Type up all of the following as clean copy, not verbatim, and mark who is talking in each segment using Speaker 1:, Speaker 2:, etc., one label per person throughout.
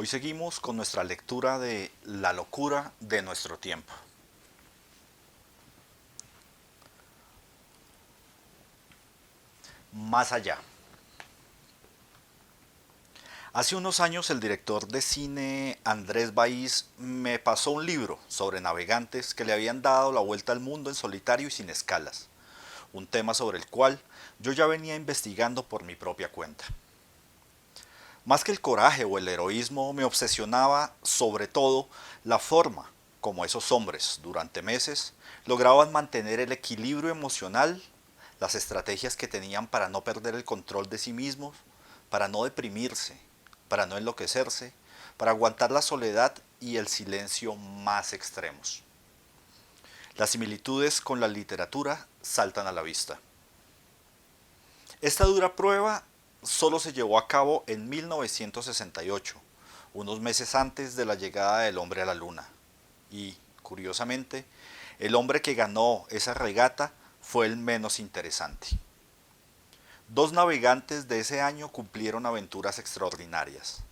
Speaker 1: Hoy seguimos con nuestra lectura de La locura de nuestro tiempo. Más allá. Hace unos años el director de cine Andrés Baiz me pasó un libro sobre navegantes que le habían dado la vuelta al mundo en solitario y sin escalas, un tema sobre el cual yo ya venía investigando por mi propia cuenta. Más que el coraje o el heroísmo, me obsesionaba sobre todo la forma como esos hombres, durante meses, lograban mantener el equilibrio emocional, las estrategias que tenían para no perder el control de sí mismos, para no deprimirse, para no enloquecerse, para aguantar la soledad y el silencio más extremos. Las similitudes con la literatura saltan a la vista. Esta dura prueba solo se llevó a cabo en 1968, unos meses antes de la llegada del hombre a la luna. Y, curiosamente, el hombre que ganó esa regata fue el menos interesante. Dos navegantes de ese año cumplieron aventuras extraordinarias: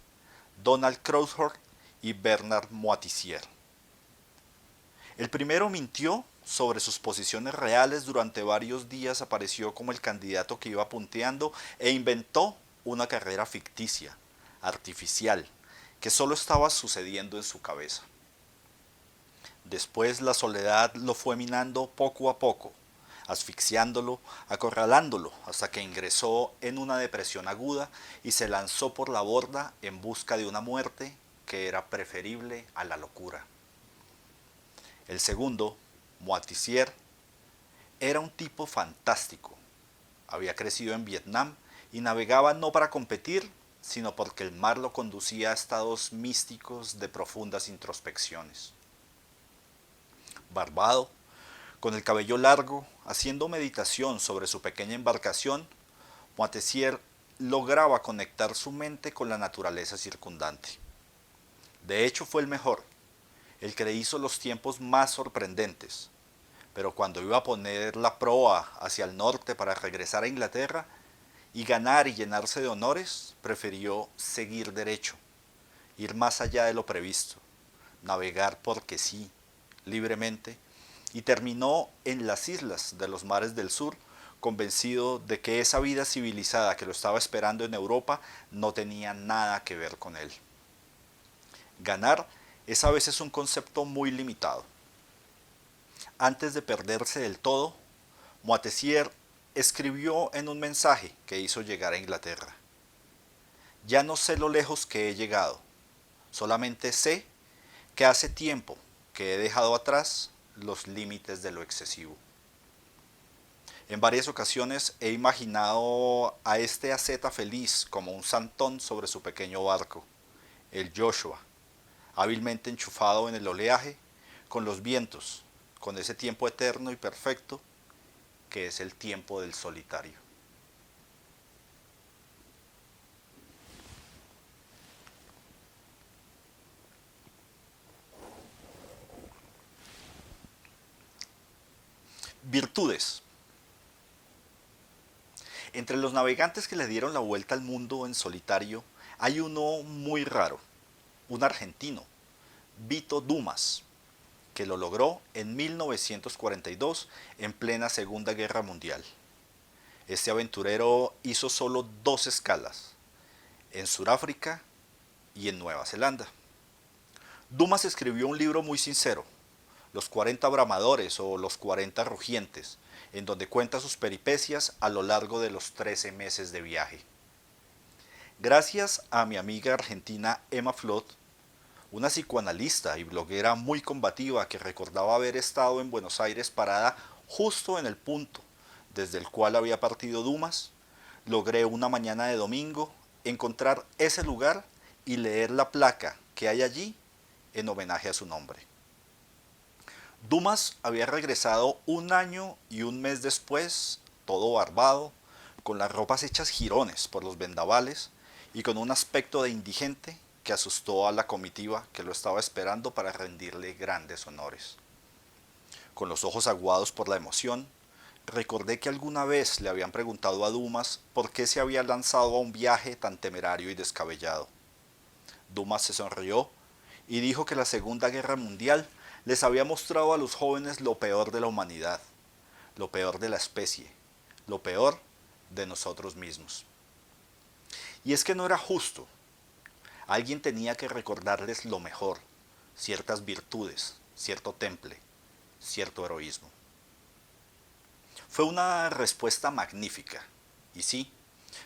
Speaker 1: Donald Crawford y Bernard Moitessier. El primero mintió sobre sus posiciones reales, durante varios días apareció como el candidato que iba punteando e inventó una carrera ficticia, artificial, que solo estaba sucediendo en su cabeza. Después la soledad lo fue minando poco a poco, asfixiándolo, acorralándolo, hasta que ingresó en una depresión aguda y se lanzó por la borda en busca de una muerte que era preferible a la locura. El segundo, Moitessier, era un tipo fantástico. Había crecido en Vietnam y navegaba no para competir, sino porque el mar lo conducía a estados místicos de profundas introspecciones. Barbado, con el cabello largo, haciendo meditación sobre su pequeña embarcación, Moitessier lograba conectar su mente con la naturaleza circundante. De hecho, fue el mejor, el que hizo los tiempos más sorprendentes. Pero cuando iba a poner la proa hacia el norte para regresar a Inglaterra y ganar y llenarse de honores, prefirió seguir derecho, ir más allá de lo previsto, navegar porque sí, libremente, y terminó en las islas de los mares del sur, convencido de que esa vida civilizada que lo estaba esperando en Europa no tenía nada que ver con él. Ganar es a veces un concepto muy limitado. Antes de perderse del todo, Moitessier escribió en un mensaje que hizo llegar a Inglaterra: ya no sé lo lejos que he llegado, solamente sé que hace tiempo que he dejado atrás los límites de lo excesivo. En varias ocasiones he imaginado a este asceta feliz como un santón sobre su pequeño barco, el Joshua, hábilmente enchufado en el oleaje, con los vientos, con ese tiempo eterno y perfecto que es el tiempo del solitario. Virtudes. Entre los navegantes que le dieron la vuelta al mundo en solitario, hay uno muy raro, un argentino, Vito Dumas, que lo logró en 1942 en plena Segunda Guerra Mundial. Este aventurero hizo solo dos escalas, en Sudáfrica y en Nueva Zelanda. Dumas escribió un libro muy sincero, Los 40 Bramadores o Los 40 Rugientes, en donde cuenta sus peripecias a lo largo de los 13 meses de viaje. Gracias a mi amiga argentina Emma Flot, una psicoanalista y bloguera muy combativa que recordaba haber estado en Buenos Aires parada justo en el punto desde el cual había partido Dumas, logré una mañana de domingo encontrar ese lugar y leer la placa que hay allí en homenaje a su nombre. Dumas había regresado un año y un mes después, todo barbado, con las ropas hechas jirones por los vendavales y con un aspecto de indigente que asustó a la comitiva que lo estaba esperando para rendirle grandes honores. Con los ojos aguados por la emoción, recordé que alguna vez le habían preguntado a Dumas por qué se había lanzado a un viaje tan temerario y descabellado. Dumas se sonrió y dijo que la Segunda Guerra Mundial les había mostrado a los jóvenes lo peor de la humanidad, lo peor de la especie, lo peor de nosotros mismos. Y es que no era justo. Alguien tenía que recordarles lo mejor, ciertas virtudes, cierto temple, cierto heroísmo. Fue una respuesta magnífica. Y sí,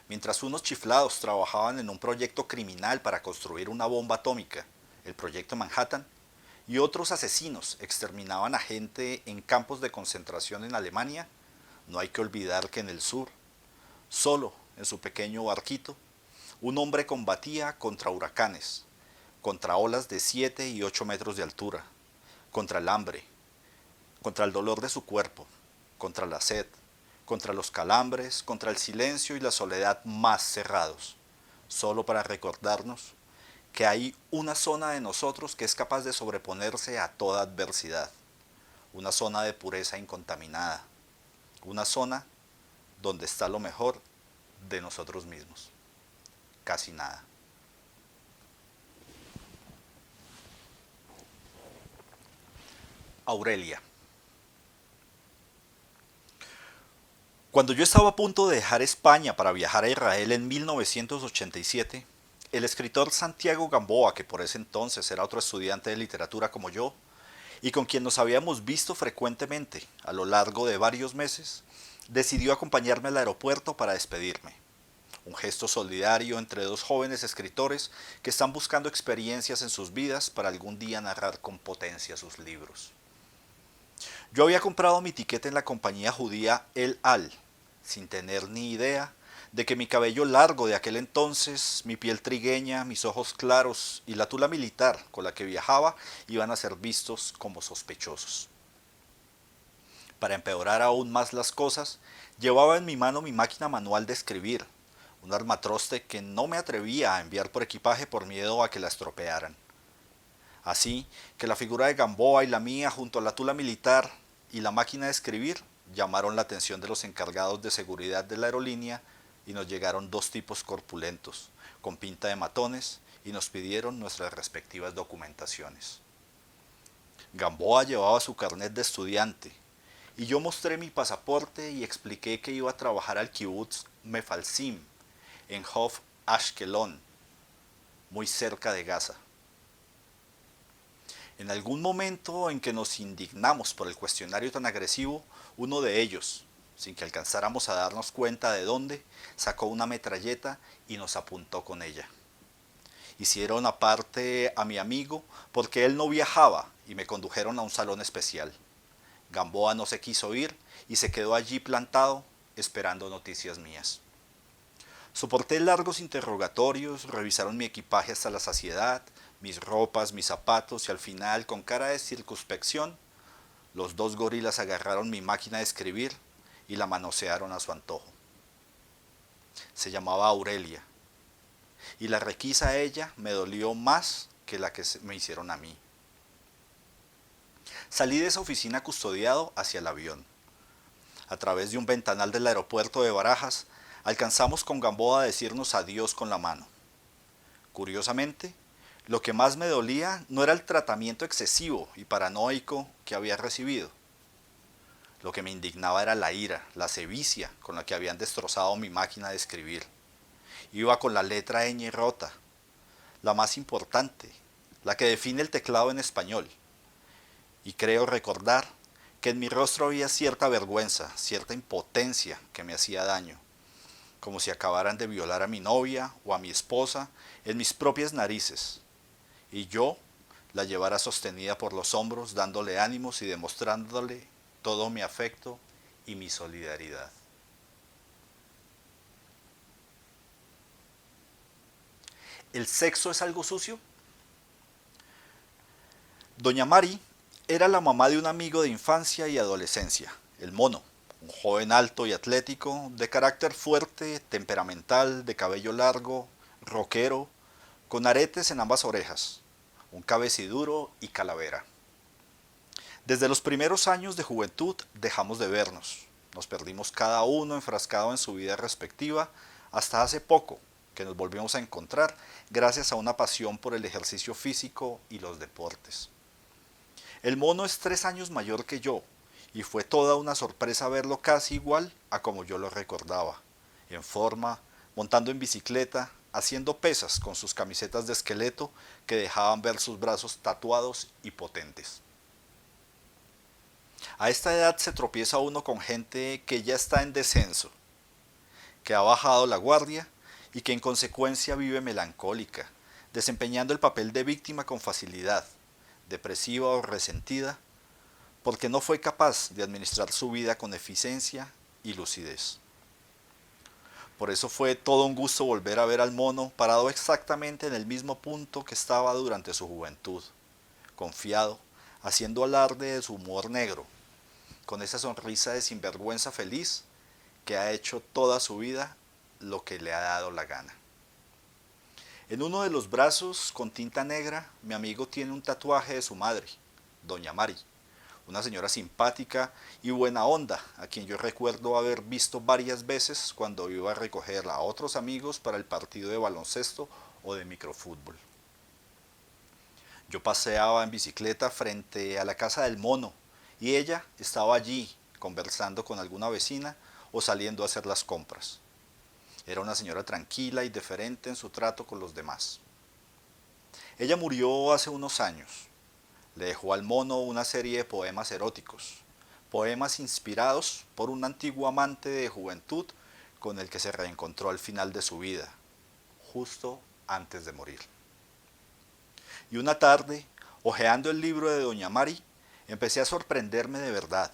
Speaker 1: mientras unos chiflados trabajaban en un proyecto criminal para construir una bomba atómica, el proyecto Manhattan, y otros asesinos exterminaban a gente en campos de concentración en Alemania, no hay que olvidar que en el sur, solo en su pequeño barquito, un hombre combatía contra huracanes, contra olas de 7 y 8 metros de altura, contra el hambre, contra el dolor de su cuerpo, contra la sed, contra los calambres, contra el silencio y la soledad más cerrados, solo para recordarnos que hay una zona de nosotros que es capaz de sobreponerse a toda adversidad, una zona de pureza incontaminada, una zona donde está lo mejor de nosotros mismos, casi nada. Aurelia. Cuando yo estaba a punto de dejar España para viajar a Israel en 1987, el escritor Santiago Gamboa, que por ese entonces era otro estudiante de literatura como yo, y con quien nos habíamos visto frecuentemente a lo largo de varios meses, decidió acompañarme al aeropuerto para despedirme. Un gesto solidario entre dos jóvenes escritores que están buscando experiencias en sus vidas para algún día narrar con potencia sus libros. Yo había comprado mi tiquete en la compañía judía El Al, sin tener ni idea de que mi cabello largo de aquel entonces, mi piel trigueña, mis ojos claros y la tula militar con la que viajaba iban a ser vistos como sospechosos. Para empeorar aún más las cosas, llevaba en mi mano mi máquina manual de escribir, un armatroste que no me atrevía a enviar por equipaje por miedo a que la estropearan. Así que la figura de Gamboa y la mía junto a la tula militar y la máquina de escribir llamaron la atención de los encargados de seguridad de la aerolínea y nos llegaron dos tipos corpulentos, con pinta de matones, y nos pidieron nuestras respectivas documentaciones. Gamboa llevaba su carnet de estudiante, y yo mostré mi pasaporte y expliqué que iba a trabajar al kibutz Mefalsim, en Hof Ashkelon, muy cerca de Gaza. En algún momento en que nos indignamos por el cuestionario tan agresivo, uno de ellos, sin que alcanzáramos a darnos cuenta de dónde, sacó una metralleta y nos apuntó con ella. Hicieron aparte a mi amigo porque él no viajaba y me condujeron a un salón especial. Gamboa no se quiso ir y se quedó allí plantado esperando noticias mías. Soporté largos interrogatorios, revisaron mi equipaje hasta la saciedad, mis ropas, mis zapatos y al final, con cara de circunspección, los dos gorilas agarraron mi máquina de escribir y la manosearon a su antojo. Se llamaba Aurelia y la requisa a ella me dolió más que la que me hicieron a mí. Salí de esa oficina custodiado hacia el avión. A través de un ventanal del aeropuerto de Barajas, alcanzamos con Gamboa a decirnos adiós con la mano. Curiosamente, lo que más me dolía no era el tratamiento excesivo y paranoico que había recibido. Lo que me indignaba era la ira, la sevicia con la que habían destrozado mi máquina de escribir. Iba con la letra ñ rota, la más importante, la que define el teclado en español. Y creo recordar que en mi rostro había cierta vergüenza, cierta impotencia que me hacía daño, como si acabaran de violar a mi novia o a mi esposa en mis propias narices, y yo la llevara sostenida por los hombros, dándole ánimos y demostrándole todo mi afecto y mi solidaridad. ¿El sexo es algo sucio? Doña Mari era la mamá de un amigo de infancia y adolescencia, el Mono, un joven alto y atlético, de carácter fuerte, temperamental, de cabello largo, roquero, con aretes en ambas orejas, un cabeciduro y calavera. Desde los primeros años de juventud dejamos de vernos, nos perdimos cada uno enfrascado en su vida respectiva hasta hace poco, que nos volvimos a encontrar gracias a una pasión por el ejercicio físico y los deportes. El mono es 3 años mayor que yo, y fue toda una sorpresa verlo casi igual a como yo lo recordaba, en forma, montando en bicicleta, haciendo pesas con sus camisetas de esqueleto que dejaban ver sus brazos tatuados y potentes. A esta edad se tropieza uno con gente que ya está en descenso, que ha bajado la guardia y que en consecuencia vive melancólica, desempeñando el papel de víctima con facilidad, depresiva o resentida, porque no fue capaz de administrar su vida con eficiencia y lucidez. Por eso fue todo un gusto volver a ver al mono parado exactamente en el mismo punto que estaba durante su juventud, confiado, haciendo alarde de su humor negro, con esa sonrisa de sinvergüenza feliz que ha hecho toda su vida lo que le ha dado la gana. En uno de los brazos, con tinta negra, mi amigo tiene un tatuaje de su madre, Doña Mari, una señora simpática y buena onda, a quien yo recuerdo haber visto varias veces cuando iba a recoger a otros amigos para el partido de baloncesto o de microfútbol. Yo paseaba en bicicleta frente a la casa del mono y ella estaba allí conversando con alguna vecina o saliendo a hacer las compras. Era una señora tranquila y deferente en su trato con los demás. Ella murió hace unos años. Le dejó al mono una serie de poemas eróticos, poemas inspirados por un antiguo amante de juventud con el que se reencontró al final de su vida, justo antes de morir. Y una tarde, hojeando el libro de Doña Mari, empecé a sorprenderme de verdad.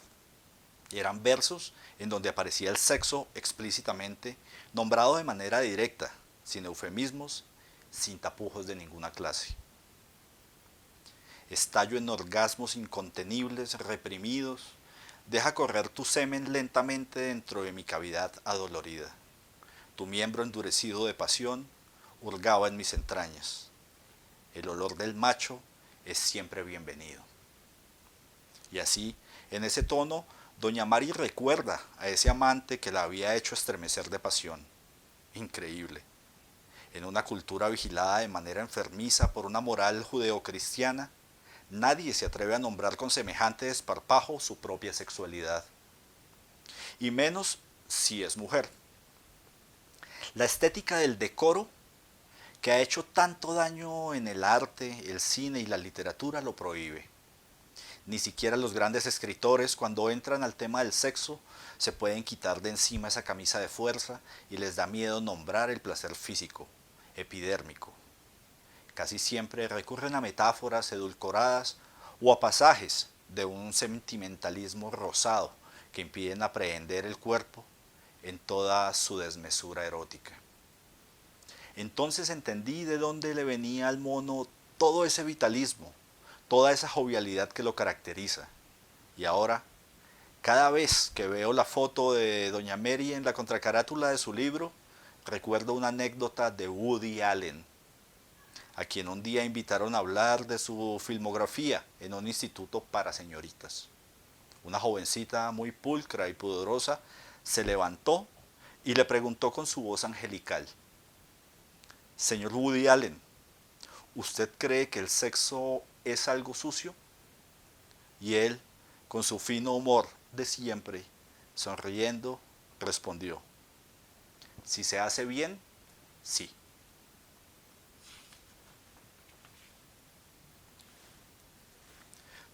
Speaker 1: Y eran versos en donde aparecía el sexo explícitamente, nombrado de manera directa, sin eufemismos, sin tapujos de ninguna clase. Estallo en orgasmos incontenibles, reprimidos, deja correr tu semen lentamente dentro de mi cavidad adolorida. Tu miembro endurecido de pasión hurgaba en mis entrañas. El olor del macho es siempre bienvenido. Y así, en ese tono, Doña Mari recuerda a ese amante que la había hecho estremecer de pasión. Increíble. En una cultura vigilada de manera enfermiza por una moral judeocristiana, nadie se atreve a nombrar con semejante desparpajo su propia sexualidad. Y menos si es mujer. La estética del decoro, que ha hecho tanto daño en el arte, el cine y la literatura, lo prohíbe. Ni siquiera los grandes escritores, cuando entran al tema del sexo, se pueden quitar de encima esa camisa de fuerza y les da miedo nombrar el placer físico, epidérmico. Casi siempre recurren a metáforas edulcoradas o a pasajes de un sentimentalismo rosado que impiden aprehender el cuerpo en toda su desmesura erótica. Entonces entendí de dónde le venía al mono todo ese vitalismo, toda esa jovialidad que lo caracteriza. Y ahora, cada vez que veo la foto de Doña Mary en la contracarátula de su libro, recuerdo una anécdota de Woody Allen, a quien un día invitaron a hablar de su filmografía en un instituto para señoritas. Una jovencita muy pulcra y pudorosa se levantó y le preguntó con su voz angelical: Señor Woody Allen, ¿usted cree que el sexo es algo sucio? Y él, con su fino humor de siempre, sonriendo, respondió: si se hace bien, sí.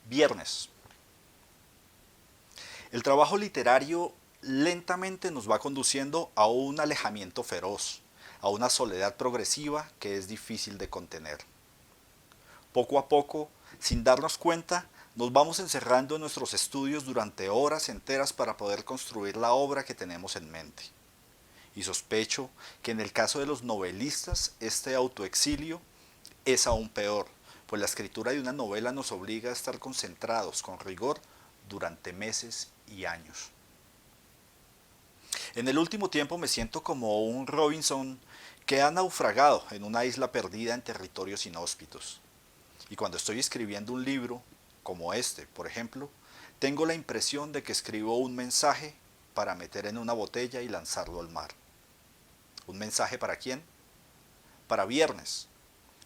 Speaker 1: Viernes. El trabajo literario lentamente nos va conduciendo a un alejamiento feroz, a una soledad progresiva que es difícil de contener. Poco a poco, sin darnos cuenta, nos vamos encerrando en nuestros estudios durante horas enteras para poder construir la obra que tenemos en mente. Y sospecho que en el caso de los novelistas este autoexilio es aún peor, pues la escritura de una novela nos obliga a estar concentrados con rigor durante meses y años. En el último tiempo me siento como un Robinson que ha naufragado en una isla perdida en territorios inhóspitos. Y cuando estoy escribiendo un libro, como este, por ejemplo, tengo la impresión de que escribo un mensaje para meter en una botella y lanzarlo al mar. ¿Un mensaje para quién? para viernes,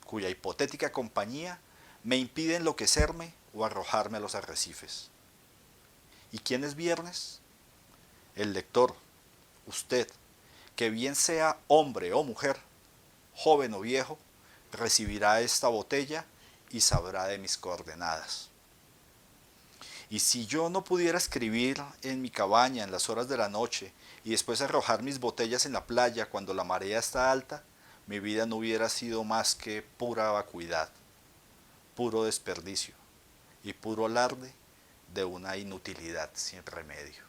Speaker 1: cuya hipotética compañía me impide enloquecerme o arrojarme a los arrecifes. ¿Y quién es viernes? El lector, usted, que bien sea hombre o mujer, joven o viejo, recibirá esta botella y sabrá de mis coordenadas. Y si yo no pudiera escribir en mi cabaña en las horas de la noche y después arrojar mis botellas en la playa cuando la marea está alta, mi vida no hubiera sido más que pura vacuidad, puro desperdicio y puro alarde de una inutilidad sin remedio.